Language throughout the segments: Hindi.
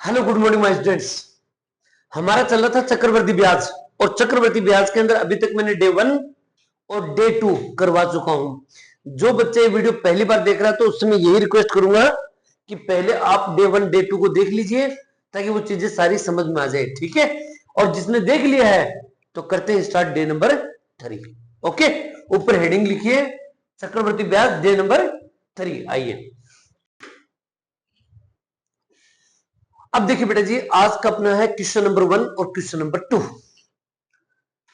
Hello good morning my students. हमारा चल रहा था चक्रवर्ती ब्याज, और चक्रवर्ती ब्याज के अंदर अभी तक मैंने डे 1 और डे 2 करवा चुका हूं। जो बच्चे ये वीडियो पहली बार देख रहा है तो उससे मैं यही रिक्वेस्ट करूंगा कि पहले आप डे 1 डे 2 को देख लीजिए ताकि वो चीजें सारी समझ में आ जाए, ठीक है। और जिसने देख लिया है तो करते हैं स्टार्ट डे नंबर 3। ओके, ऊपर हेडिंग लिखिए चक्रवर्ती ब्याज डे नंबर 3। आइए अब देखिए बेटा जी, आज का अपना है क्वेश्चन नंबर 1 और क्वेश्चन नंबर 2।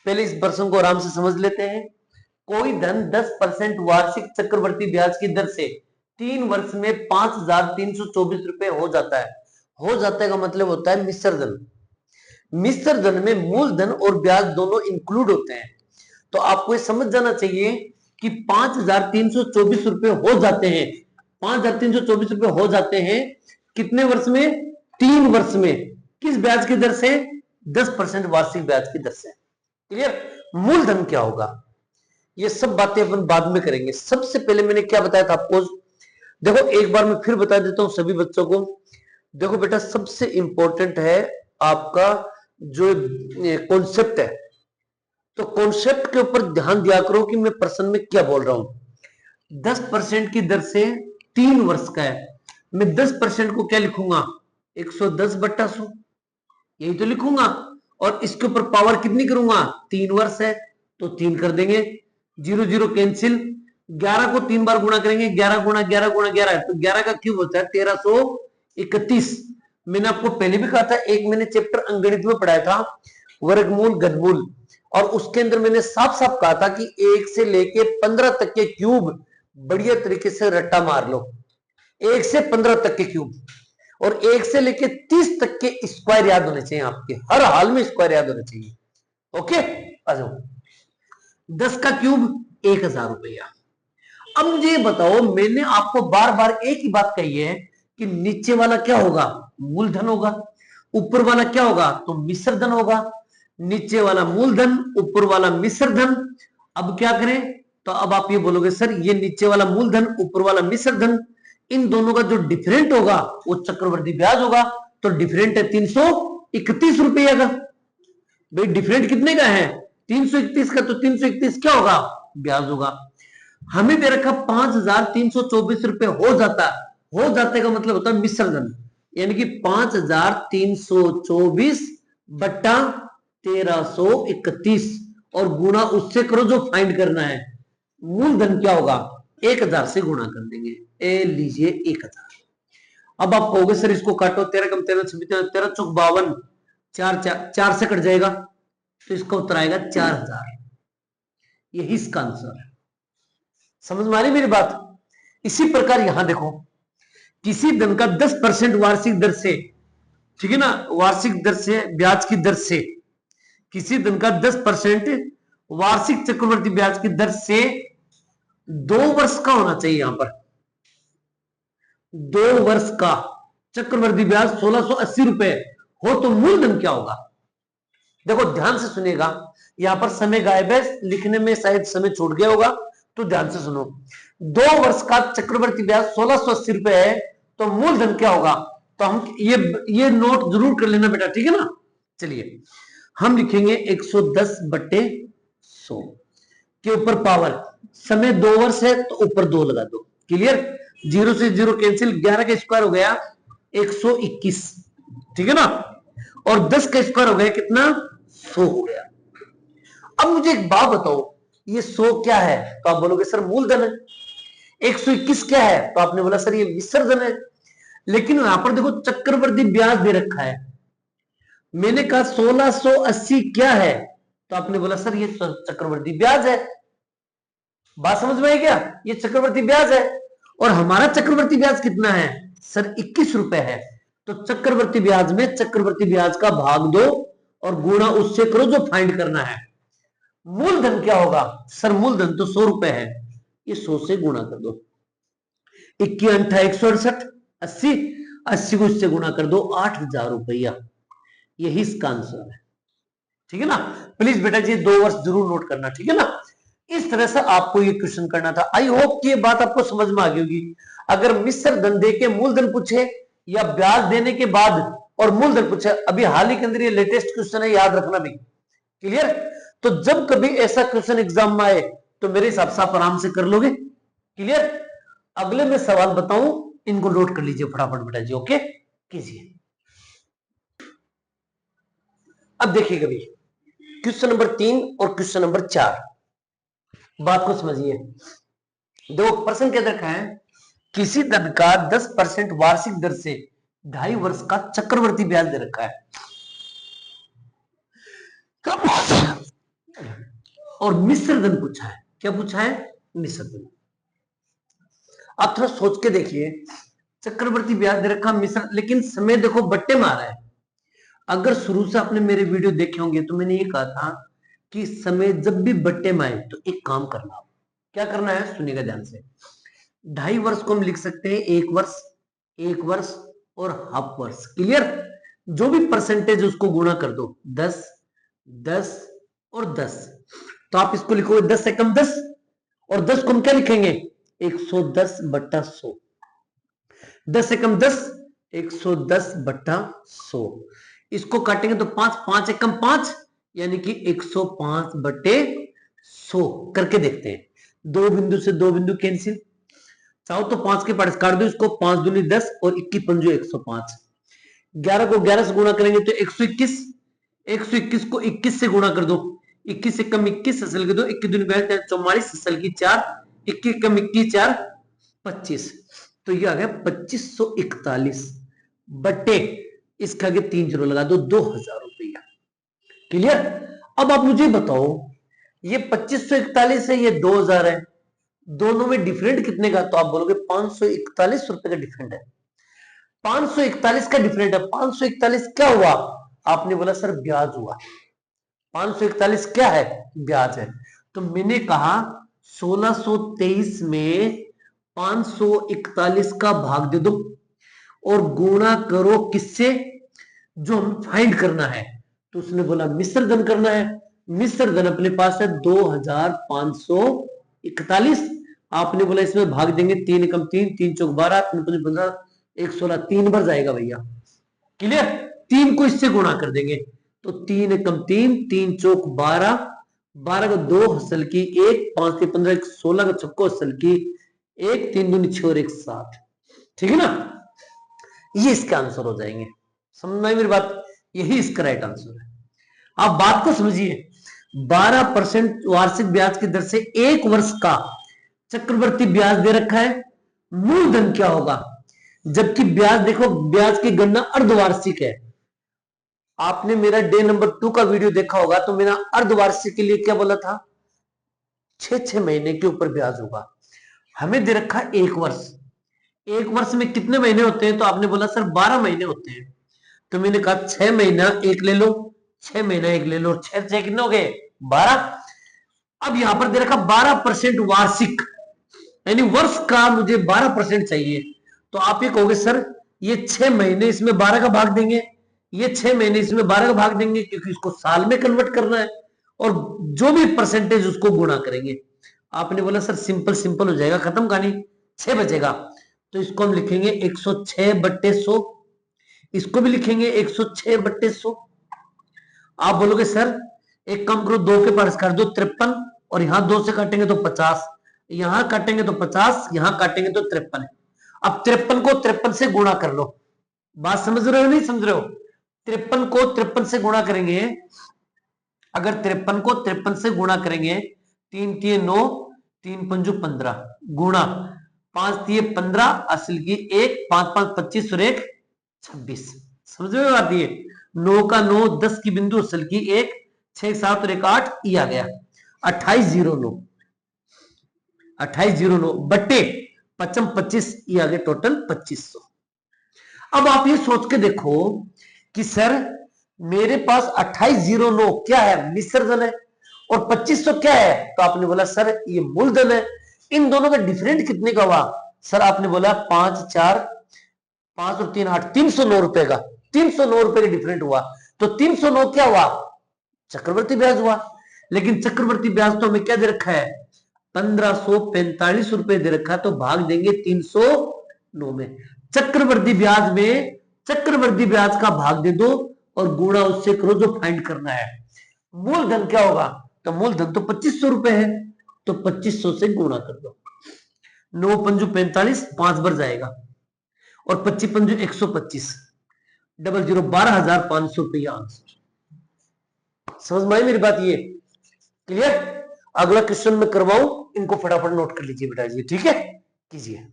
पहले इस प्रश्न को आराम से समझ लेते हैं। कोई धन 10% वार्षिक चक्रवर्ती ब्याज की दर से 3 वर्ष में 5,324 रुपए हो जाता है। हो जाता है का मतलब होता है मिश्र धन। मिश्र धन में मूलधन और ब्याज दोनों इंक्लूड होते हैं। तो आपको ये समझ जाना चाहिए कि 5,324 रुपए हो जाते हैं। 5,324 रुपए हो जाते हैं कितने वर्ष में? 3 वर्ष में। किस ब्याज की दर से? 10% वार्षिक ब्याज की दर से। क्लियर? मूलधन क्या होगा ये सब बातें अपन बाद में करेंगे। सबसे पहले मैंने क्या बताया था आपको, देखो एक बार मैं फिर बता देता हूं सभी बच्चों को। देखो बेटा, सबसे इंपॉर्टेंट है आपका जो कॉन्सेप्ट है, तो कॉन्सेप्ट के ऊपर ध्यान दिया करो कि मैं प्रश्न में क्या बोल रहा हूं। 10% की दर से 3 वर्ष का है। मैं 10% को क्या लिखूंगा? 110/100, यही तो लिखूंगा। और इसके ऊपर पावर कितनी करूंगा? 3 वर्ष है तो 3 कर देंगे। 0 0 कैंसिल। 11 को 3 बार गुणा करेंगे। 11 गुणा 11 गुणा 11 तो 11 का क्यूब होता है 1331। मैंने आपको पहले भी कहा था, एक मैंने चैप्टर अंकगणित में पढ़ाया था वर्गमूल घनमूल, और उसके अंदर मैंने साफ साफ कहा था कि 1 से लेके 15 तक के क्यूब बढ़िया तरीके से रट्टा मार लो। 1 से 15 तक के क्यूब, और 1 से लेके 30 तक के स्क्वायर याद होने चाहिए आपके, हर हाल में स्क्वायर याद होने चाहिए। ओके, आ जाओ। 10 का क्यूब 1,000 रुपया। अब मुझे ये बताओ, मैंने आपको बार बार एक ही बात कही है कि नीचे वाला क्या होगा? मूलधन होगा। ऊपर वाला क्या होगा? तो मिश्र धन होगा। नीचे वाला मूलधन, ऊपर वाला मिश्र धन। अब क्या करें? तो अब आप ये बोलोगे सर ये नीचे वाला मूलधन ऊपर वाला मिश्र धन, इन दोनों का जो डिफरेंट होगा वो चक्रवर्ती ब्याज होगा। तो डिफरेंट है 331 रुपया का। भाई डिफरेंट कितने का है? 331 का। तो 331 क्या होगा? ब्याज होगा। हमें दे रखा 5,324 रुपए हो जाता। हो जाते का मतलब होता है मिश्र धन, यानी कि 5,324/1331 और गुणा उससे करो जो फाइंड करना है। मूलधन क्या होगा? 1,000 से गुणा कर देंगे। ए लीजिए 1,000। अब आप कहोगे सर इसको काटो, 13 कम 13 26 13 चौक 52, 4 से कट जाएगा तो इसका उत्तर आएगा 4,000। यही इसका आंसर है। समझ में आ रही मेरी बात? इसी प्रकार यहां देखो, किसी धन का 10% वार्षिक दर से, ठीक है ना, वार्षिक दर से ब्याज की दर से, किसी धन का 10% वार्षिक चक्रवर्ती ब्याज की दर से 2 वर्ष का होना चाहिए। यहां पर 2 वर्ष का चक्रवर्ती ब्याज 1,680 रुपए हो तो मूलधन क्या होगा? देखो ध्यान से सुनिएगा, यहां पर समय गायब है, लिखने में शायद समय छूट गया होगा, तो ध्यान से सुनो। 2 वर्ष का चक्रवर्ती ब्याज 1,680 रुपए है तो मूलधन क्या होगा? तो हम ये नोट जरूर कर लेना बेटा, ठीक है ना। चलिए हम लिखेंगे 110/100 के ऊपर पावर, समय 2 वर्ष है तो ऊपर 2 लगा दो। क्लियर? 0 से 0 कैंसिल, 11 का स्क्वायर हो गया 121, ठीक है ना। और 10 का स्क्वायर हो गया कितना? 100 हो गया। अब मुझे एक बात बताओ, ये 100 क्या है? तो आप बोलोगे सर मूलधन है। 121 क्या है? तो आपने बोला सर ये मिश्र धन है। लेकिन यहां पर देखो चक्रवर्ती ब्याज दे रखा है। मैंने कहा 1,680 क्या है? तो आपने बोला सर ये चक्रवर्ती ब्याज है। बात समझ में आई क्या? ये चक्रवर्ती ब्याज है। और हमारा चक्रवर्ती ब्याज कितना है सर? 21 रुपए है। तो चक्रवर्ती ब्याज में चक्रवर्ती ब्याज का भाग दो और गुणा उससे करो जो फाइंड करना है। मूलधन क्या होगा सर? मूलधन तो 100 रुपए है, ये 100 से गुणा कर दो। 21 168, 80 80 को इससे गुणा कर दो, 8,000 रुपया। यही इसका आंसर है, ठीक है ना। प्लीज बेटा जी 2 वर्ष जरूर नोट करना, ठीक है ना। इस तरह से आपको ये क्वेश्चन करना था। आई होप कि ये बात आपको समझ में आ गई होगी। अगर मिश्र धन दे के मूलधन पूछे या ब्याज देने के बाद और मूलधन पूछा है। अभी हाल ही के अंदर ये लेटेस्ट क्वेश्चन है, याद रखना भी। क्लियर? तो जब कभी ऐसा क्वेश्चन एग्जाम में आए तो मेरे हिसाब से आप आराम से कर लोगे। क्लियर? अगले में सवाल बताऊं, इनको नोट कर लीजिए फटाफट बेटा जी। ओके कीजिए। अब देखिएगा भी क्वेश्चन नंबर 3 और क्वेश्चन नंबर 4, बात को समझिए। दो प्रश्न क्या रखा है, किसी धन का 10% वार्षिक दर से 2.5 वर्ष का चक्रवर्ती ब्याज दे रखा है और मिश्र धन पूछा है। क्या पूछा है? मिश्र धन। आप थोड़ा सोच के देखिए, चक्रवर्ती ब्याज दे रखा, मिश्र, लेकिन समय देखो बट्टे मारा है। अगर शुरू से आपने मेरे वीडियो देखे होंगे तो मैंने ये कहा था कि समय जब भी बट्टे में आए तो एक काम करना। क्या करना है सुनिएगा ध्यान से। 2.5 वर्ष को हम लिख सकते हैं 1 वर्ष और हाफ वर्ष। क्लियर? जो भी परसेंटेज उसको गुणा कर दो, 10 10 और 10, तो आप इसको लिखोगे 10 से कम 10, और 10 को हम क्या लिखेंगे? 110 बट्टा 100। 10 से कम 10, 110 बट्टा 100। इसको काटेंगे तो 5, 5 से कम 5, यानी कि 105 बट्टे 100 करके देखते हैं। दो बिंदु से दो बिंदु कैंसिल, चाहो तो 5 के पार्ट्स काट दो इसको, 5 दूनी 10 और 21 पंजो 105। 11 को 11 से गुणा करेंगे तो 121, 121 को 21 से गुणा कर दो, 21 से कम 21 असल के दो, 21 दूनी 44 असल की 4, 21 कम 21 4 25, तो ये आ गया 2541 बट्टे इसका आगे 3 जीरो लगा दो, 2000 रुपया। क्लियर? अब आप मुझे बताओ, ये 2541 है, ये 2000 है, दोनों में डिफरेंट कितने का? तो आप बोलोगे 541 रुपए का डिफरेंट है। 541 का डिफरेंट है। 541 क्या हुआ? आपने बोला सर ब्याज हुआ। 541 क्या है? ब्याज है। तो मैंने कहा 1623 में 541 का भाग दे दो और गुणा करो किससे? जो हम फाइंड करना है। तो उसने बोला मिश्र धन करना है। मिश्र धन अपने पास है 2541। आपने बोला इसमें भाग देंगे 3 एकम 3, 3 चौक 12, 3 पंच 15, 116, 3 बार जाएगा भैया। क्लियर? 3 को इससे गुणा कर देंगे तो 3 एकम 3, 3 चौक 12, 12 का 2 हसल की 1, 5 से 15, 16 का छक्को हसल की 1, 3 दूनी 6 और 1 7। ठीक है ना? ये इसका आंसर हो जाएंगे। समझ में मेरी बात? यही इसका राइट आंसर है। आप बात को समझिए। 12% वार्षिक ब्याज की दर से 1 वर्ष का चक्रवर्ती ब्याज दे रखा है। मूलधन क्या होगा? जबकि ब्याज देखो, ब्याज की गणना अर्धवार्षिक है। आपने मेरा डे नंबर 2 का वीडियो देखा होगा तो मेरा अर्धवार्षिक के लिए क्या बोला था? 6 महीने के ऊपर ब्याज होगा। हमें दे रखा 1 वर्ष। 1 वर्ष में कितने महीने होते हैं? तो आपने बोला सर 12 महीने होते हैं। तो मैंने कहा 6 महीना एक ले लो, 6 महीना एक ले लो, और 6 से कितने हो गए? 12। अब यहां पर दे रखा 12% वार्षिक, यानी वर्ष का मुझे 12% चाहिए। तो आप ये कहोगे सर ये 6 महीने इसमें 12 का भाग देंगे, ये 6 महीने इसमें 12 का भाग देंगे, क्योंकि इसको साल में कन्वर्ट करना है, और जो भी परसेंटेज उसको गुणा करेंगे। आपने बोला सर सिंपल सिंपल हो जाएगा, खत्म कहानी, 6 बचेगा। तो इसको हम लिखेंगे 106 बट्टे 100, इसको भी लिखेंगे 106 बट्टे 100। आप बोलोगे सर एक काम करो, 2 के पास काट दो 53, और यहां 2 से काटेंगे तो 50, यहां काटेंगे तो 50, यहां काटेंगे तो 53। अब 53 को 53 से गुणा कर लो। बात समझ रहे हो नहीं समझ रहे हो? 53 को 53 से गुणा करेंगे, अगर 53 को 53 से गुणा करेंगे, 3 तिये 9, 3 पंजू 15, गुणा 5 तिये 15 असल की 1, 5 5 25 और 1 26। समझ में बात? ये 9 का 9, 10 की बिंदु असल की 1, 6 7 और 1 8, ये आ गया 2809, 2809 बट्टे 55 25, ये आ गया टोटल 2500। अब आप ये सोच के देखो कि सर मेरे पास 2809 क्या है? मिश्र धन है, और 2500 क्या है? तो आपने बोला सर ये मूलधन है। इन दोनों का डिफरेंट कितने का हुआ? सर आपने बोला 5 4 5 और 3 8, 309 रुपए का, 309 रुपए का डिफरेंट हुआ। तो 309 क्या हुआ? चक्रवर्ती ब्याज हुआ। लेकिन चक्रवर्ती ब्याज तो हमें क्या दे रखा है? 1545 रुपए दे रखा है, तो भाग देंगे 309 में। चक्रवर्ती ब्याज में चक्रवृद्धि ब्याज का भाग दे दो और गुणा उससे करो जो फाइंड करना है। मूलधन क्या होगा, तो मूलधन तो 2500 रुपए है, तो 2500 से गुणा कर दो। 9 पंजू 45, 5 बार जाएगा और 25 पंजू 125, 00 12,500 रुपया आंसर। समझ में आई मेरी बात? ये क्लियर? अगला क्वेश्चन मैं करवाऊं, इनको फटाफट नोट कर लीजिए बेटा जी, ठीक है? कीजिए।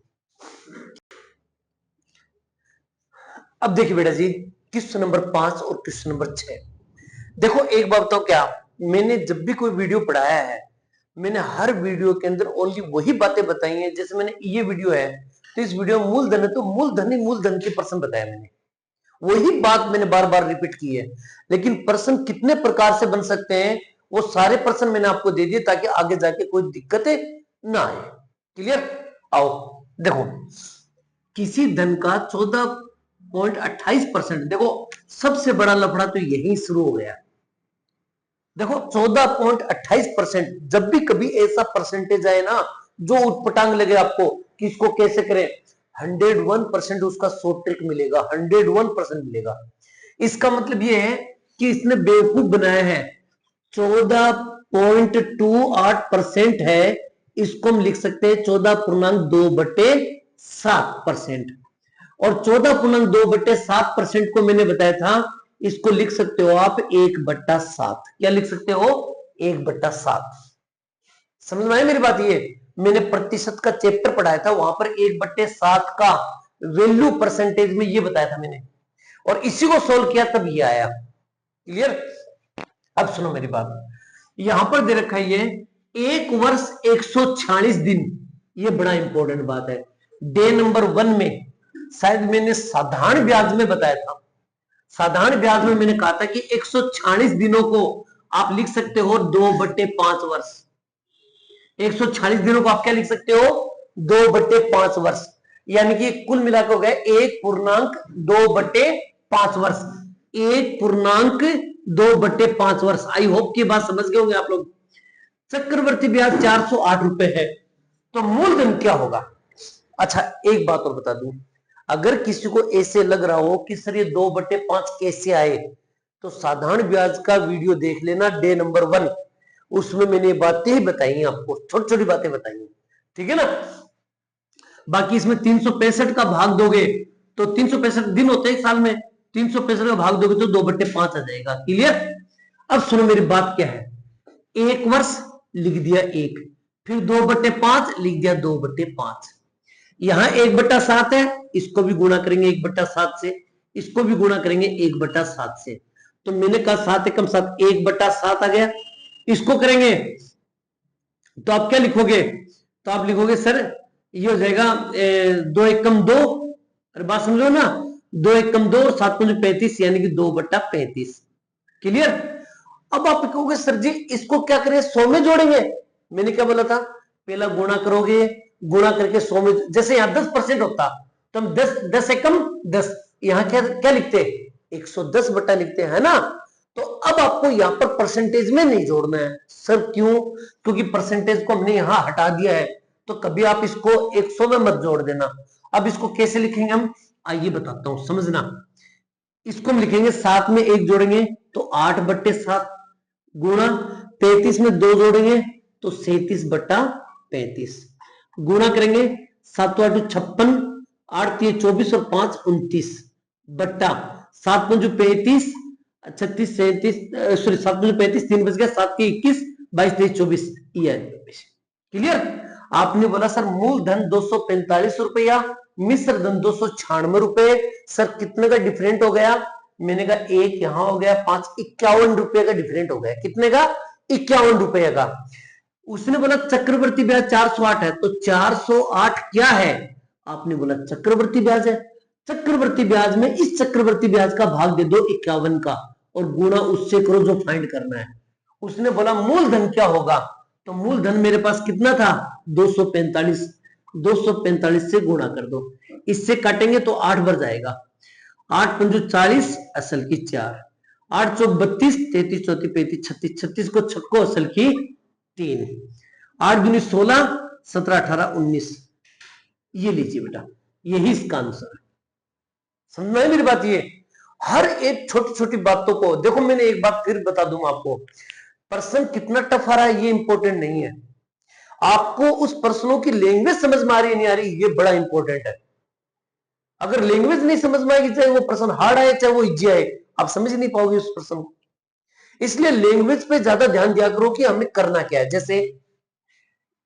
अब देखिए बेटा जी, क्वेश्चन नंबर 5 और क्वेश्चन नंबर 6। देखो एक बात बताओ, क्या मैंने जब भी कोई वीडियो पढ़ाया है, मैंने हर वीडियो के अंदर ओनली वही बातें बताई हैं। जैसे मैंने ये वीडियो है, तो इस वीडियो में मूलधन है, तो मूलधन ही मूलधन के पर्सन बताया मैंने, वही बात मैंने बार बार रिपीट की है। लेकिन पर्सन कितने प्रकार से बन सकते हैं, वो सारे पर्सन मैंने आपको दे दिए, ताकि आगे जाके कोई दिक्कतें ना आए। क्लियर? आओ देखो, किसी धन का 14.28%, देखो सबसे बड़ा लफड़ा तो यही शुरू हो गया। देखो 14.28%, जब भी कभी ऐसा परसेंटेज आए ना जो उटपटांग लगे आपको कि इसको कैसे करें, 101% उसका शॉर्ट ट्रिक मिलेगा, 101% मिलेगा। इसका मतलब ये है कि इसने बेवकूफ बनाया है। 14.28% है, इसको हम लिख सकते हैं 14.2/7%। और 14.2/7% को मैंने बताया था, इसको लिख सकते हो आप 1/7। क्या लिख सकते हो? 1/7। समझ में आई मेरी बात? ये मैंने प्रतिशत का चैप्टर पढ़ाया था, वहां पर 1/7 का वैल्यू परसेंटेज में ये बताया था मैंने, और इसी को सोल्व किया तब ये आया। क्लियर? अब सुनो मेरी बात, यहां पर दे रखा है ये 1 वर्ष 146 दिन। ये बड़ा इंपॉर्टेंट बात है। डे नंबर 1 में शायद मैंने साधारण ब्याज में बताया था, साधारण ब्याज में मैंने कहा था कि 146 दिनों को आप लिख सकते हो 2/5 वर्ष। 146 दिनों को आप क्या लिख सकते हो? 2/5 वर्ष। यानी कि कुल मिलाकर हो गया 1.2/5 वर्ष। 1.2/5 वर्ष। आई होप की बात समझ गए होंगे आप लोग। चक्रवर्ती ब्याज 408 रुपए है, तो मूलधन क्या होगा? अच्छा एक बात और बता दूं, अगर किसी को ऐसे लग रहा हो कि सर ये 2/5 कैसे आए, तो साधारण ब्याज का वीडियो देख लेना, डे नंबर 1, उसमें मैंने बातें ही बताई आपको, छोटी छोटी बातें बताई, ठीक है ना? बाकी इसमें 365 का भाग दोगे तो 365 दिन होते हैं एक साल में, 365 का भाग दोगे तो 2/5 आ जाएगा। क्लियर? अब सुनो मेरी बात क्या है, 1 वर्ष लिख दिया 1, फिर 2/5 लिख दिया 2/5, यहां 1/7 है, इसको भी गुणा करेंगे 1/7 से, इसको भी गुणा करेंगे 1/7 से, तो मैंने कहा 7 एकम 7, 1/7 आ गया। इसको करेंगे तो आप क्या लिखोगे? तो आप लिखोगे सर ये हो जाएगा 2 एकम 2, अरे बात समझो ना, 2 एकम 2, 7 पंजे 35, यानी कि 2/35। क्लियर? अब आप कहोगे सर जी इसको क्या करें, 100 में जोड़ेंगे। मैंने क्या बोला था, पहला गुणा करोगे, गुणा करके 100 में, जैसे यहां 10% होता तो हम 10 एकम 10, यहां क्या क्या लिखते, 110 बटा लिखते हैं ना। तो अब आपको यहां पर परसेंटेज में नहीं जोड़ना है। सर क्यों? क्योंकि परसेंटेज को हमने यहां हटा दिया है, तो कभी आप इसको 100 में मत जोड़ देना। अब इसको कैसे लिखेंगे हम, आइए बताता हूं, समझना। इसको हम लिखेंगे 7 में 1 जोड़ेंगे तो 8/7, गुणा 33 में 2 जोड़ेंगे तो 37/35, गुणा करेंगे 7 8 56, 8 3 24 और 5 29, बट्टा 7 5 35, 36 37, सॉरी 7 5 35, 3 बच गया, 7 के 21, 22 23 24, ये क्लियर? आपने बोला सर मूलधन 245 रुपया, मिश्र धन 296 रुपए, सर कितने का डिफरेंट हो गया? मैंने कहा एक यहां हो गया 5, 51 रुपए का डिफरेंट हो गया। कितने का? 51 रुपए का। उसने बोला चक्रवर्ती ब्याज 408 है, तो 408 क्या है? आपने बोला चक्रवर्ती ब्याज है। चक्रवर्ती ब्याज में इस चक्रवर्ती ब्याज का भाग दे दो 51 का और गुणा उससे करो जो फाइंड करना है। उसने बोला मूलधन क्या होगा, तो मूलधन मेरे पास कितना था? 245, 245 से गुणा कर दो, इससे काटेंगे तो 8 बार जाएगा, 8 पंजू 40, असल की 4, 8 चौक 32, 33 चौथी 35, 36, 36 को छक्को असल की 3, 8 दूनी 16, 17 18 19, ये लीजिए बेटा, यही इसका आंसर है। समझ में मेरी बात? ये हर एक छोटी छोटी बातों को देखो, मैंने एक बात फिर बता दूं आपको, प्रश्न कितना टफ आ रहा है ये इंपॉर्टेंट नहीं है, आपको उस प्रश्नों की लैंग्वेज समझ में आ रही है नहीं आ रही, ये बड़ा इंपॉर्टेंट है। अगर लैंग्वेज नहीं समझ में आएगी, चाहे वो प्रश्न हार्ड आए चाहे वो इजी आए, आप समझ नहीं पाओगे उस प्रश्न को। इसलिए लैंग्वेज पे ज्यादा ध्यान दिया करो कि हमें करना क्या है। जैसे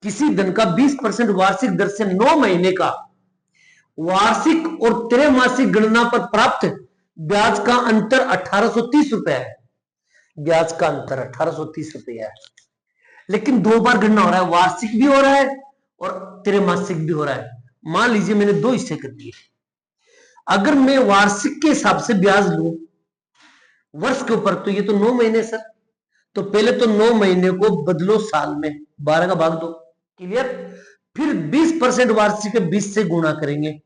किसी धन का 20% वार्षिक दर से 9 महीने का वार्षिक और त्रैमासिक गणना पर प्राप्त ब्याज का अंतर 1830 रुपए है। ब्याज का अंतर 1830 रुपया है, लेकिन दो बार गणना हो रहा है, वार्षिक भी हो रहा है और त्रैमासिक भी हो रहा है। मान लीजिए मैंने दो हिस्से कर दिए, अगर मैं वार्षिक के हिसाब से ब्याज लूं वर्ष के ऊपर, तो ये तो 9 महीने सर, तो पहले तो 9 महीने को बदलो साल में, 12 का भाग दो, क्लियर। फिर 20% वार्षिक 20 से गुणा करेंगे,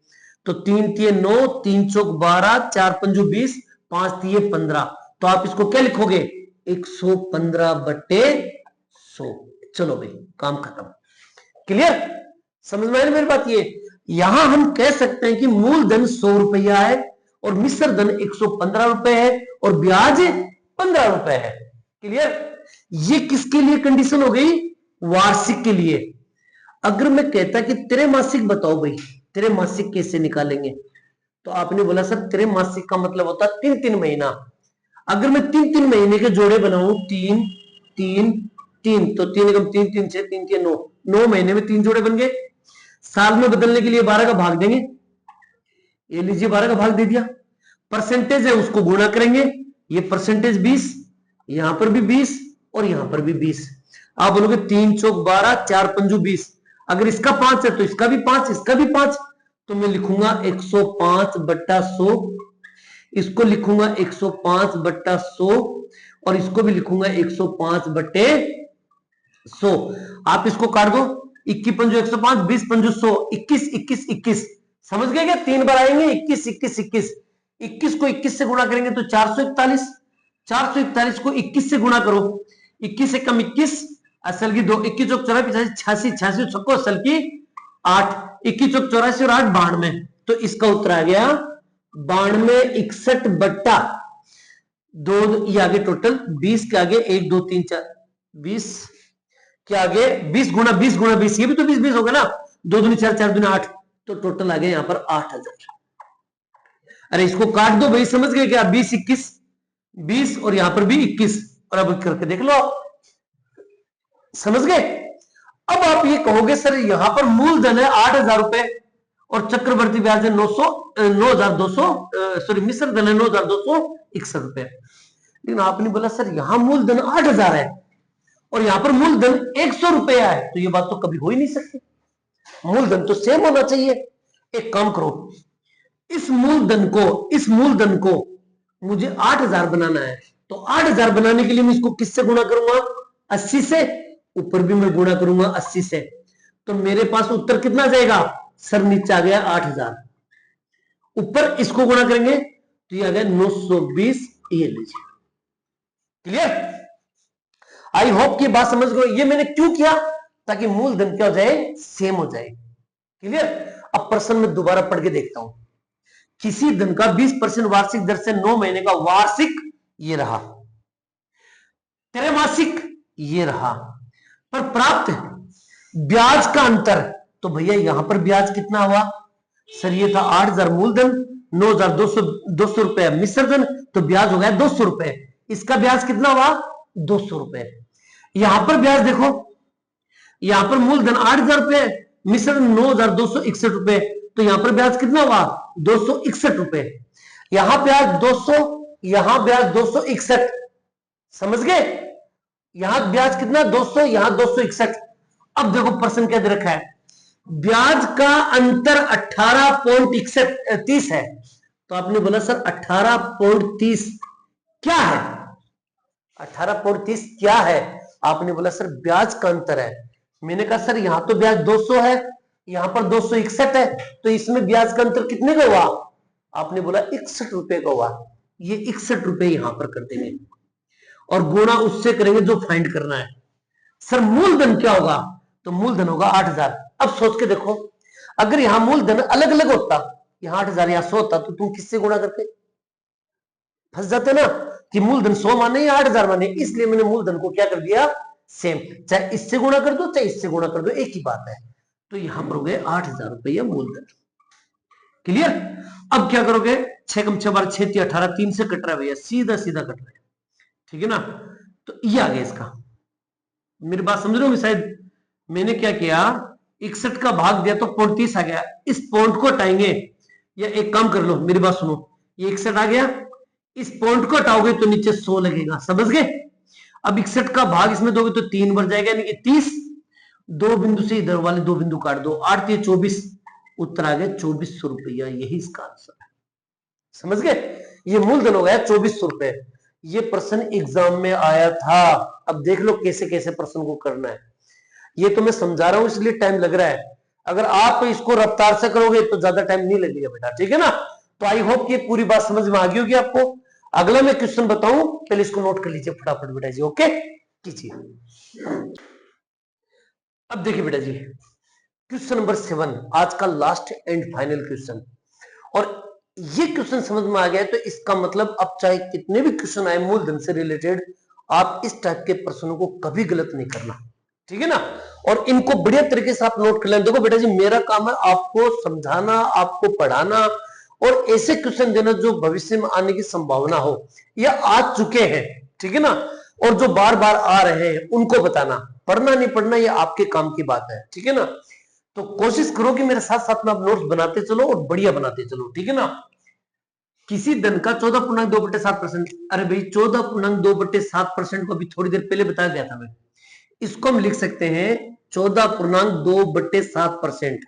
तो 3 तिये 9, 3 चौक 12, 4 पंजू 20, 5 तिये 15, तो आप इसको क्या लिखोगे 115/100। चलो भाई काम खत्म, क्लियर, समझ में आई मेरी बात? ये यहां हम कह सकते हैं कि मूलधन 100 रुपया है और मिश्र धन 115 रुपए है और ब्याज 15 रुपए है, क्लियर। ये किसके लिए कंडीशन हो गई? वार्षिक के लिए। अगर मैं कहता कि त्रैमासिक बताओ भाई, त्रैमासिक कैसे निकालेंगे, तो आपने बोला सर त्रैमासिक का मतलब होता है 3-3 महीना। अगर मैं 3-3 महीने के जोड़े बनाऊं, 3 3 3, तो 3 एकम 3, 3 6, 3 3 9, 9 महीने में 3 जोड़े बन गए। साल में बदलने के लिए 12 का भाग देंगे, ये लीजिए 12 का भाग दे दिया। परसेंटेज है उसको गुणा करेंगे, ये परसेंटेज 20, यहां पर भी 20 और यहां पर भी 20। आप बोलोगे 3 चौक 12, 4 पंजू 20, अगर इसका 5 है तो इसका भी 5, इसका भी 5, तो मैं लिखूंगा 105/100, इसको लिखूंगा 105/100 और इसको भी लिखूंगा 105/100। आप इसको काट दो, 21 पंजू 105, 20 पंजू 100, 21 21 21, समझ गए क्या? 3 बार आएंगे 21 21 21, 21 को 21 से गुणा करेंगे तो 441, 441 को 21 से गुणा करो, 21 से कम 21, असल की 2, 21 चौक 84, 86, 86 छक्को असल की 8, 21 चौक 84 और 8 92, तो इसका उत्तर आ गया 92/61। ये आगे टोटल 20 के आगे 1 2 3 4 20 के आगे 20 गुणा 20 गुणा 20, ये भी तो 20 20 होगा ना, 2 दूनी 4 4 दूनी 8, तो टोटल आ गया यहां पर 8000। अरे इसको काट दो भाई, समझ गए क्या? 20 21 20 और यहां पर भी 21, और अब करके देख लो आप, समझ गए? अब आप ये कहोगे सर यहां पर मूलधन है 8000 रुपए और चक्रवर्ती ब्याज है 9200, सॉरी मिश्र धन है 9261 रुपए, लेकिन आपने बोला सर यहां मूलधन 8000 है और यहां पर मूलधन 100 रुपया है, तो ये बात तो कभी हो ही नहीं सकती, मूलधन तो सेम होना चाहिए। एक काम करो, इस मूलधन को मुझे 8000 बनाना है, तो 8000 बनाने के लिए मैं इसको किससे गुणा करूंगा? 80 से, ऊपर भी मैं गुणा करूंगा 80 से, तो मेरे पास उत्तर कितना जाएगा सर? नीचे आ गया 8000, ऊपर इसको गुणा करेंगे तो ये आ गया 920, ये लीजिए, क्लियर। आई होप की बात समझ गए। ये मैंने क्यों किया? ताकि मूलधन क्या हो जाए? सेम हो जाए, क्लियर। अब प्रश्न में दोबारा पढ़ के देखता हूं। किसी धन का 20% वार्षिक दर से 9 महीने का वार्षिक ये रहा, त्रैमासिक ये रहा, पर प्राप्त ब्याज का अंतर, तो भैया यहां पर ब्याज कितना हुआ सर? ये था 8000 मूलधन, 9200 रुपए मिश्र धन, तो ब्याज हो गया 200 रुपए। इसका ब्याज कितना हुआ? 200 रुपए। यहां पर ब्याज देखो, यहां पर मूलधन 8000 रुपए, मिश्र धन 9261 रुपए, तो यहां पर ब्याज कितना हुआ? 261 रुपए। यहां ब्याज 200, यहां ब्याज 261, समझ गए? यहां ब्याज कितना? 200, यहां 261। अब देखो प्रश्न क्या दे रखा है, ब्याज का अंतर 18.30 है, तो आपने बोला सर 18.30 क्या है? 18.30 क्या है? आपने बोला सर ब्याज का अंतर है। मैंने कहा सर यहां तो ब्याज 200 है, यहां पर 261 है, तो इसमें ब्याज का अंतर कितने का हुआ? आपने बोला 61 रुपए का हुआ। ये 61 रुपए यहां पर कर देंगे और गुणा उससे करेंगे जो फाइंड करना है। सर मूलधन क्या होगा? तो मूलधन होगा 8000। अब सोच के देखो, अगर यहां मूलधन अलग अलग होता यहाँ 8,000 यहाँ 100 होता तो तुम किससे गुणा करते? फंस जाते ना कि मूलधन 100 माने या 8,000 माने, इसलिए मैंने मूलधन को क्या कर दिया, सेम, चाहे इससे गुणा कर दो चाहे इससे गुणा कर दो, एक ही बात है। तो यहां पर हो गए 8,000 रुपया मूलधन। क्लियर? अब क्या करोगे, 6 कम 6 12 6 18, 3 से कट रहा है भैया, सीधा सीधा कट रहा है, ठीक है ना। तो ये आ गया इसका, मेरी बात समझ रहे हो शायद। मैंने क्या किया, 61 का भाग दिया तो 35 आ गया, इस पॉइंट को हटाएंगे, या एक काम कर लो मेरी बात सुनो, ये 61 आ गया, इस पॉइंट को हटाओगे तो नीचे 100 लगेगा, समझ गए। अब 61 का भाग इसमें दोगे तो 3 बढ़ जाएगा, यानी कि 30, 2 बिंदु से इधर वाले 2 बिंदु काट दो, 8 3 24, उत्तर आ गया 2400 रुपया, यही इसका आंसर है, समझ गए। ये मूलधन हो गया 2400 रुपए। ये प्रश्न एग्जाम में आया था। अब देख लो कैसे कैसे प्रश्न को करना है, ये तो मैं समझा रहा हूं इसलिए टाइम लग रहा है, अगर आप इसको रफ्तार से करोगे तो ज्यादा टाइम नहीं लगेगा बेटा, ठीक है ना। तो आई होप ये पूरी बात समझ में आ गई होगी आपको। अगला मैं क्वेश्चन बताऊं, पहले इसको नोट कर लीजिए फटाफट बेटा जी, ओके कीजिए। अब देखिए बेटा जी, क्वेश्चन नंबर 7, आज का लास्ट एंड फाइनल क्वेश्चन, और ये क्वेश्चन समझ में आ गया तो इसका मतलब अब चाहे कितने भी क्वेश्चन आए मूलधन से रिलेटेड, आप इस टाइप के प्रश्नों को कभी गलत नहीं करना, ठीक है ना। और इनको बढ़िया तरीके से आप नोट कर लें। देखो बेटा जी, मेरा काम है आपको समझाना, आपको पढ़ाना, और ऐसे क्वेश्चन देना जो भविष्य में आने की संभावना हो या आ चुके हैं, ठीक है ना, और जो बार बार आ रहे हैं उनको बताना। पढ़ना नहीं पढ़ना ये आपके काम की बात है, ठीक है ना। तो कोशिश करो कि मेरे साथ साथ में आप नोट्स बनाते चलो और बढ़िया बनाते चलो, ठीक है ना। किसी धन का 14.2/7%, अरे भाई 14.2/7% को अभी थोड़ी देर पहले बताया गया था मैं, इसको हम लिख सकते हैं 14.2/7%,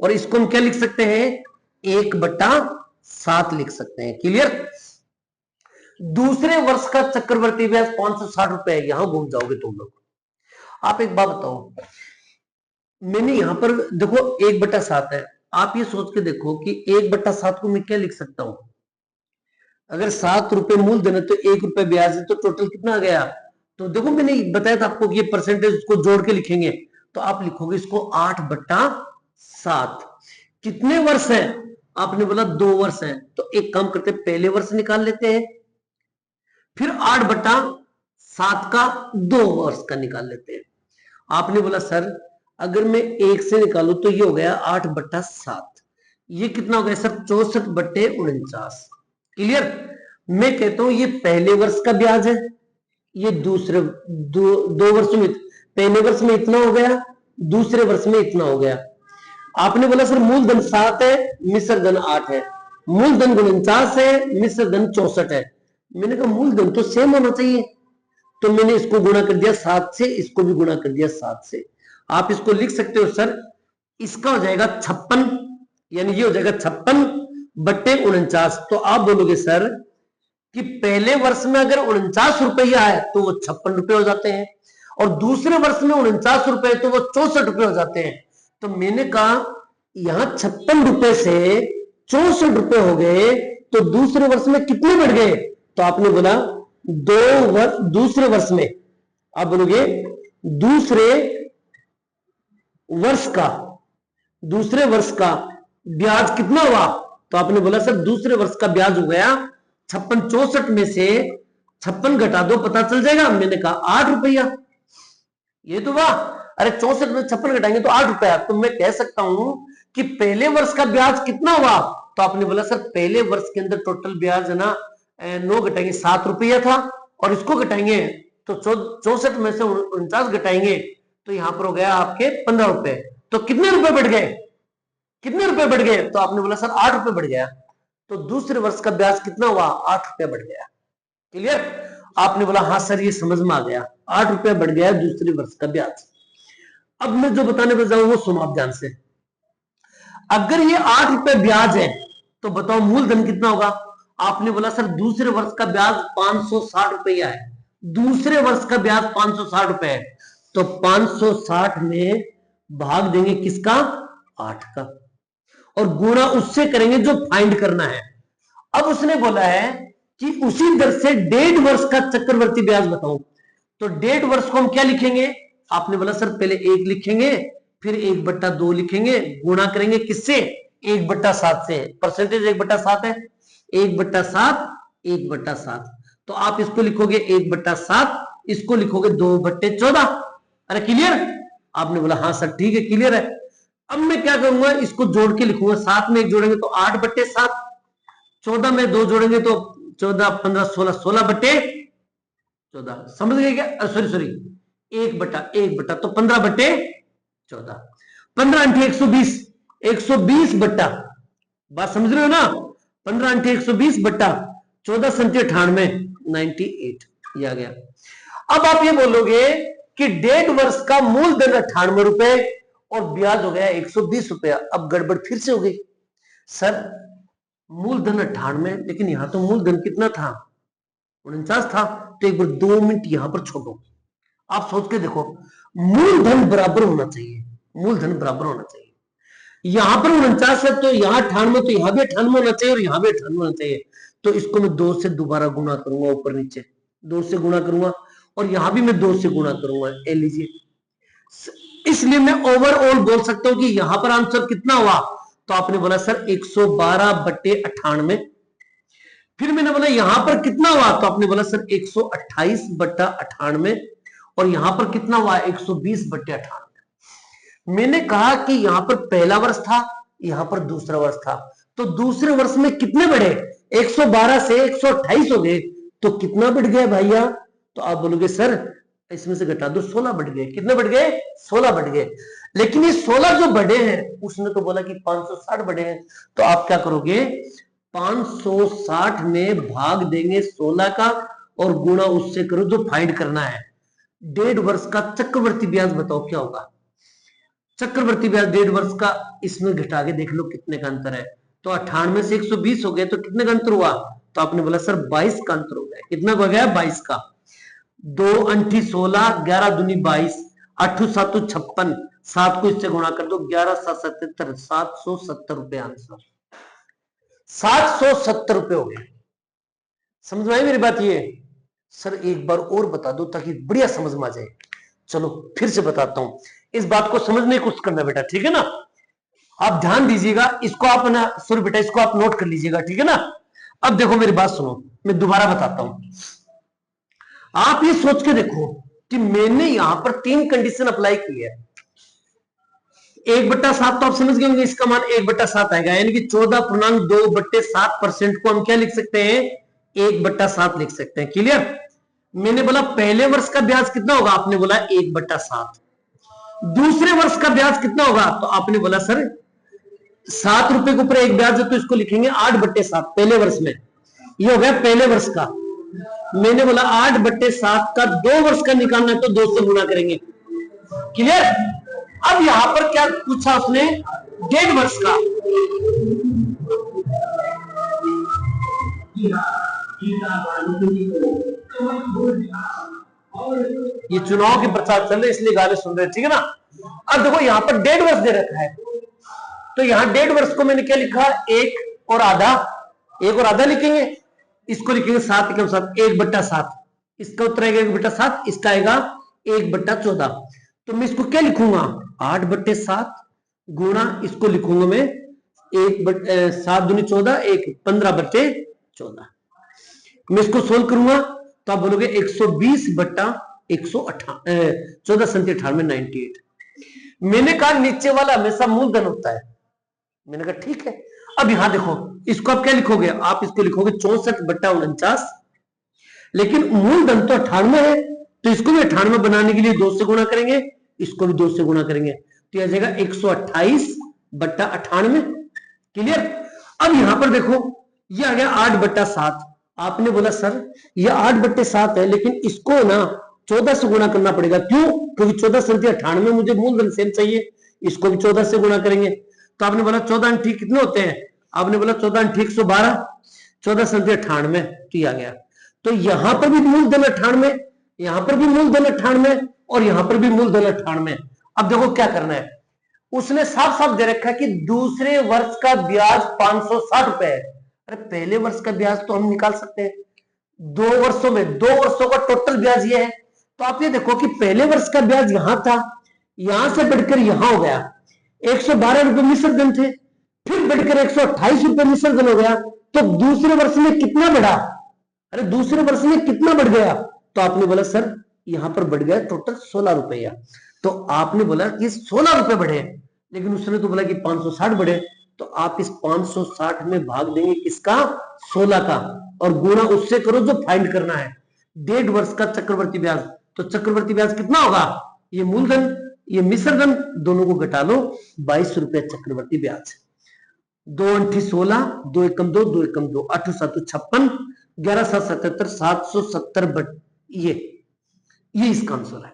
और इसको हम क्या लिख सकते हैं, 1/7 लिख सकते हैं। क्लियर? दूसरे वर्ष का चक्रवर्ती ब्याज 560 रुपए है, यहां घूम जाओगे तुम लोग। आप एक बात बताओ, मैंने यहां पर देखो 1/7 है, आप ये सोच के देखो कि 1/7 को मैं क्या लिख सकता हूं, अगर 7 रुपए मूलधन है तो 1 रुपए ब्याज है, तो टोटल कितना आ गया। तो देखो मैंने बताया था आपको कि ये परसेंटेज उसको जोड़ के लिखेंगे, तो आप लिखोगे इसको 8/7। कितने वर्ष है, आपने बोला 2 वर्ष है, तो एक काम करते हैं पहले वर्ष निकाल लेते हैं, फिर 8/7 का 2 वर्ष का निकाल लेते हैं। आपने बोला सर अगर मैं 1 से निकालू तो ये हो गया 8/7, ये कितना हो गया सर 64/49। क्लियर? मैं कहता हूं ये पहले वर्ष का ब्याज है, ये दूसरे दो वर्ष में, पहले वर्ष में इतना हो गया, दूसरे वर्ष में इतना हो गया। आपने बोला सर मूलधन 7 है, मिश्र धन 8 है, मूलधन 49 है, मिश्र धन 64 है। मैंने कहा मूलधन तो सेम होना चाहिए, तो मैंने इसको गुणा कर दिया 7 से, इसको भी गुणा कर दिया 7 से। आप इसको लिख सकते हो सर, इसका हो जाएगा 56, यानी ये हो जाएगा 56/49। तो आप बोलोगे सर कि पहले वर्ष में अगर 49 रुपया है तो वो 56 रुपए हो जाते हैं, और दूसरे वर्ष में 49 रुपए तो वो 64 रुपए हो जाते हैं। तो मैंने कहा यहां 56 रुपए से 64 रुपए हो गए, तो दूसरे वर्ष में कितने बढ़ गए, तो आपने बोला दूसरे वर्ष में, आप बोलोगे दूसरे वर्ष का ब्याज कितना हुआ, तो आपने बोला सर दूसरे वर्ष का ब्याज हो गया 56, 64 में से 56 घटा दो पता चल जाएगा। मैंने कहा 8 रुपया, ये तो वाह, अरे 64 में 56 घटाएंगे तो 8 रुपया। तो मैं कह सकता हूं कि पहले वर्ष का ब्याज कितना हुआ, तो आपने बोला सर पहले वर्ष के अंदर टोटल ब्याज है ना 9 घटाएंगे 7 रुपया था, और इसको घटाएंगे तो 64 में से 49 घटाएंगे तो यहां पर हो गया आपके 15 रुपए। तो कितने रुपए बढ़ गए, तो आपने बोला सर 8 रुपए बढ़ गया, तो दूसरे वर्ष का ब्याज कितना हुआ, 8 रुपया बढ़ गया। क्लियर? आपने बोला हाँ सर ये समझ में आ गया, 8 रुपया बढ़ गया दूसरे वर्ष का ब्याज। अब मैं जो बताने पर जाऊं वो सुनो आप ध्यान से। अगर ये 8 रुपए ब्याज है तो बताओ मूलधन कितना होगा। आपने बोला सर दूसरे वर्ष का ब्याज 560 रुपया है, दूसरे वर्ष का ब्याज 560 रुपए है, तो 560 में भाग देंगे किसका, 8 का, और गुणा उससे करेंगे जो फाइंड करना है। अब उसने बोला है कि उसी दर से 1.5 वर्ष का चक्रवर्ती ब्याज बताओ, तो 1.5 वर्ष को हम क्या लिखेंगे, आपने बोला सर पहले 1 लिखेंगे, फिर 1/2 लिखेंगे, गुणा करेंगे किससे, 1/7 से है, परसेंटेज 1/7 है, 1/7, 1/7। तो आप इसको लिखोगे 1/7, इसको लिखोगे 2/14। अरे क्लियर? आपने बोला हाँ सर ठीक है क्लियर है। अब मैं क्या करूंगा, इसको जोड़ के लिखूंगा, 7 में 1 जोड़ेंगे तो 8/7, 14 में 2 जोड़ेंगे तो 14, 15, 16, 16/14। समझ गए क्या? सॉरी 1/1 तो 15/14, 15 × 120, 120 बट्टा, बात समझ रहे हो ना? 15 × 120 बट्टा 14 संख्या 98, 98 ये आ गया। अब आप ये बोलोगे कि 1.5 वर्ष का मूलधन 98 रुपए और ब्याज हो गया 120 रुपया। अब गड़बड़ फिर से हो गई, सर मूलधन 98, लेकिन यहां तो मूलधन कितना था, 49 था। तो एक बार 2 मिनट यहां पर छोड़ो, आप सोच के देखो, मूलधन बराबर होना चाहिए, मूलधन बराबर होना चाहिए। यहां पर 49 है तो यहां 98, तो यहां भी 98 होना चाहिए और यहां भी 98 होना चाहिए। तो इसको मैं 2 से दोबारा गुणा करूंगा, ऊपर नीचे 2 से गुणा करूंगा, और यहां भी मैं 2 से गुणा करूंगा। ए लीजिए, इसलिए मैं ओवरऑल बोल सकता हूं कि यहां पर आंसर कितना हुआ। तो आपने बोला सर 112/98। फिर मैंने बोला यहां पर कितना हुआ, तो आपने बोला सर 128/98। और यहां पर कितना हुआ, 120/98। मैंने कहा कि यहां पर पहला वर्ष था, यहां पर दूसरा वर्ष था, तो दूसरे वर्ष में कितने बढ़े, 112 से 128 हो गए, तो कितना बढ़ गया भैया? तो आप बोलोगे सर इसमें से घटा दो, 16 बढ़ गए। कितने बढ़ गए? 16 बढ़ गए। लेकिन ये 16 जो बढ़े हैं, उसने तो बोला कि 560 बढ़े हैं। तो आप क्या करोगे, 560 में भाग देंगे 16 का और गुणा उससे करो जो फाइंड करना है। 1.5 वर्ष का चक्रवर्ती ब्याज बताओ क्या होगा। चक्रवर्ती ब्याज 1.5 वर्ष का, इसमें घटा के देख लो कितने का अंतर है। तो 98 से 120 हो गए, तो कितने का अंतर हुआ? तो आपने बोला सर 22 का अंतर हो गया। कितना हो गया? 22 का। 2 × 16, 11 दूनी 22, 8 7 56, 7 को इससे गुणा कर दो, 11 7 77, 770 रुपए आंसर। 770 रुपए हो गए। समझ में आई मेरी बात? ये सर एक बार और बता दो ताकि बढ़िया समझ में आ जाए। चलो फिर से बताता हूं, इस बात को समझने की कोशिश करना बेटा, ठीक है ना? आप ध्यान दीजिएगा, इसको आप ना, सॉरी बेटा इसको आप नोट कर लीजिएगा, ठीक है ना? अब देखो मेरी बात सुनो, मैं दोबारा बताता हूं। आप ये सोच के देखो कि मैंने यहां पर 3 कंडीशन अप्लाई की है। 1/7 तो आप समझ गए होंगे, इसका मान 1/7 आएगा, यानी कि 14.2/7% को हम क्या लिख सकते हैं, 1/7 लिख सकते हैं। क्लियर? मैंने बोला पहले वर्ष का ब्याज कितना होगा, आपने बोला 1/7। दूसरे वर्ष का ब्याज कितना होगा, तो आपने बोला सर 7 रुपए के ऊपर एक ब्याज है, तो इसको लिखेंगे 8/7 पहले वर्ष में। ये हो गया पहले वर्ष का। मैंने बोला 8/7 का 2 वर्ष का निकालना है, तो 2 से गुणा करेंगे। क्लियर? अब यहां पर क्या पूछा उसने, 1.5 वर्ष का। ये चुनाव के प्रचार चल रहे इसलिए गाने सुन रहे, ठीक है ना? अब देखो यहां पर 1.5 वर्ष दे रखा है, तो यहां 1.5 वर्ष को मैंने क्या लिखा, 1 और आधा, 1 और आधा लिखेंगे, इसको लिखेंगे 7 के 7, 1/7। इसका उत्तर आएगा 1/7, इसका आएगा 1/14। तो मैं इसको क्या लिखूंगा, 8/7 गुणा, इसको लिखूंगा मैं 7 दूनी 14, 15/14। मैं इसको सोल्व करूंगा तो आप बोलोगे 120/118, 14×98। मैंने कहा नीचे वाला हमेशा मूलधन होता है, मैंने कहा ठीक है। अब यहां देखो, इसको आप क्या लिखोगे, आप इसको लिखोगे 64/49, लेकिन मूलधन तो 98 है, तो इसको भी 98 बनाने के लिए 2 से गुणा करेंगे, इसको भी 2 से गुणा करेंगे, तो यह जाएगा 128/98। क्लियर? अब यहां पर देखो, यह आ गया 8/7। आपने बोला सर यह 8/7 है, लेकिन इसको ना 14 से गुणा करना पड़ेगा। क्यों? क्योंकि 14 संख्या 98 मुझे मूलधन सेम चाहिए, इसको भी 14 से गुणा करेंगे। तो आपने बोला 14 ठीक कितने होते हैं, आपने बोला 14 ठीक 112, 14 संख्या 98, तो आ गया। तो यहां पर भी मूलधन 98, यहां पर भी मूलधन 98 और यहां पर भी मूलधन 98। अब देखो क्या करना है, उसने साफ साफ दे रखा है कि दूसरे वर्ष का ब्याज 560 रुपए है। अरे पहले वर्ष का ब्याज तो हम निकाल सकते हैं, 2 वर्षों में 2 वर्षों का टोटल ब्याज ये है। तो आप ये देखो कि पहले वर्ष का ब्याज यहां था, यहां से बढ़कर यहां हो गया, 112 रुपए मिश्र धन थे, फिर बढ़कर 128 रुपए विसर्जन हो गया, तो दूसरे वर्ष में कितना बढ़ा? अरे दूसरे वर्ष में कितना बढ़ गया? तो आपने बोला सर यहां पर बढ़ गया टोटल 16 रुपया। तो आपने बोला कि 16 रुपए बढ़े, लेकिन उसने तो बोला कि 560 बढ़े। तो आप इस 560 में भाग देंगे किसका? 16 का, और गुणा उससे करो जो फाइंड करना है, 1.5 वर्ष का चक्रवर्ती ब्याज। तो चक्रवर्ती ब्याज कितना होगा? ये मूलधन ये मिश्रधन दोनों को घटा लो, 22 रुपया चक्रवर्ती ब्याज। 2 अंठी 16, 2 एकम 2, 2 एकम 2, 8 7 56, 11 7 77, 770। ये इसका आंसर है।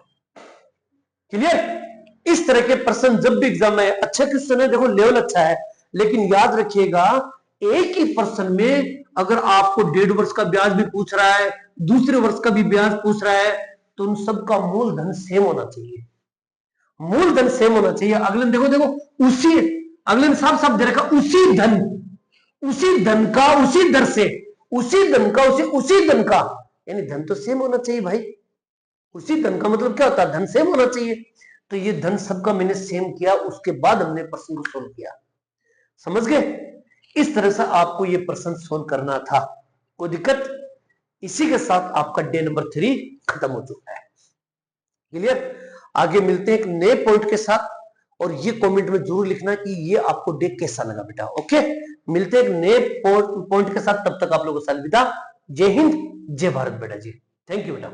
क्लियर? इस तरह के प्रश्न जब भी एग्जाम में अच्छे क्वेश्चन है, देखो लेवल अच्छा है, लेकिन याद रखिएगा एक ही प्रश्न में अगर आपको 1.5 वर्ष का ब्याज भी पूछ रहा है, दूसरे वर्ष का भी ब्याज पूछ रहा है, तो उन सबका मूलधन सेम होना चाहिए। मूलधन सेम होना चाहिए। अगले देखो देखो उसी अगले ने साफ साफ दे रखा, उसी धन का उसी दर से, उसी धन का उसी धन का, यानी धन तो सेम होना चाहिए भाई। उसी धन का मतलब क्या होता है? धन सेम होना चाहिए। तो ये धन सबका मैंने सेम किया, उसके बाद हमने प्रश्न को सोल्व किया। समझ गए? इस तरह से आपको ये प्रश्न सोल्व करना था। कोई दिक्कत? इसी के साथ आपका डे नंबर 3 खत्म हो चुका है। क्लियर? आगे मिलते हैं एक नए पॉइंट के साथ, और ये कमेंट में जरूर लिखना कि ये आपको डे कैसा लगा बेटा। ओके, मिलते हैं एक नए पॉइंट के साथ, तब तक आप लोगों को अलविदा। जय हिंद, जय भारत बेटा जी। थैंक यू बेटा।